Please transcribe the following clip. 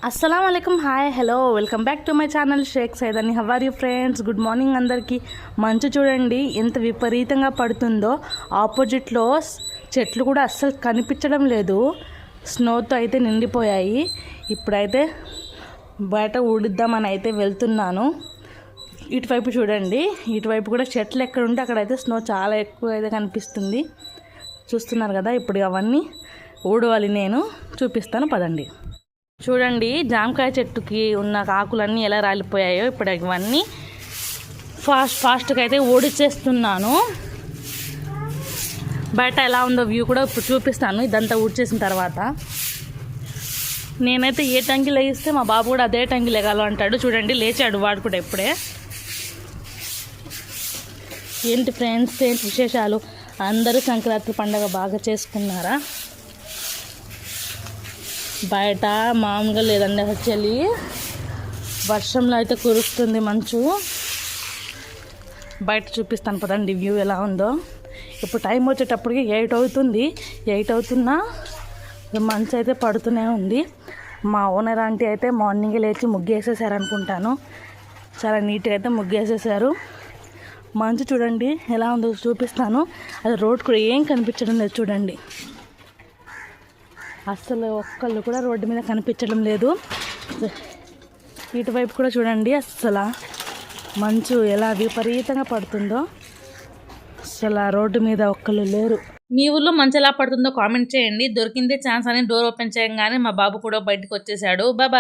అస్సలాముఅలైకుం hi hello welcome back to my channel Sheikh Saidani. How are you friends? Good morning అందరికీ. మంచు చూడండి ఎంత విపరీతంగా పడుతుందో. ఆపోజిట్లో చెట్లు కూడా అస్సలు కనిపించడం లేదు, స్నోతో అయితే నిండిపోయాయి. ఇప్పుడైతే బయట ఊడిద్దామని అయితే వెళ్తున్నాను. ఇటువైపు చూడండి, ఇటువైపు కూడా చెట్లు ఎక్కడ ఉంటే అక్కడైతే స్నో చాలా ఎక్కువ అయితే కనిపిస్తుంది. చూస్తున్నారు కదా, ఇప్పుడు అవన్నీ ఊడవాలి. నేను చూపిస్తాను పదండి. చూడండి జామకాయ చెట్టుకి ఉన్న ఆకులన్నీ ఎలా రాలిపోయాయో. ఇప్పుడు ఇవన్నీ ఫాస్ట్గా అయితే ఊడిచేస్తున్నాను. బయట ఎలా ఉందో వ్యూ కూడా ఇప్పుడు చూపిస్తాను. ఇదంతా ఊడ్చేసిన తర్వాత నేనైతే ఏ టంగి లేగిస్తే మా బాబు కూడా అదే టంగి లేగాలో అంటాడు. చూడండి లేచాడు వాడు కూడా ఇప్పుడే. ఏంటి ఫ్రెండ్స్, ఏంటి విశేషాలు? అందరూ సంక్రాంతి పండుగ బాగా చేసుకున్నారా? బయట మామూలుగా లేదండి, చలి వర్షంలో అయితే కురుస్తుంది మంచు. బయట చూపిస్తాను పదండి వ్యూ ఎలా ఉందో. ఇప్పుడు టైం వచ్చేటప్పటికి 8 అవుతుంది. 8 అవుతున్నా మంచు అయితే పడుతూనే ఉంది. మా ఓనర్ ఆంటీ అయితే మార్నింగే లేచి ముగ్గేసేసారు అనుకుంటాను. చాలా నీట్గా అయితే ముగ్గేసేసారు. మంచు చూడండి ఎలా ఉందో చూపిస్తాను. అది రోడ్ కూడా ఏం కనిపించడం లేదు చూడండి. అస్సలు ఒక్కళ్ళు కూడా రోడ్డు మీద కనిపించడం లేదు. ఇటువైపు కూడా చూడండి, అస్సలు మంచు ఎలా విపరీతంగా పడుతుందో. అసలు రోడ్డు మీద ఒక్కళ్ళు లేరు. మీ ఊళ్ళో మంచు ఎలా పడుతుందో కామెంట్ చేయండి. దొరికిందే ఛాన్స్ అని డోర్ ఓపెన్ చేయగానే మా బాబు కూడా బయటకు వచ్చేసాడు. బాయ్.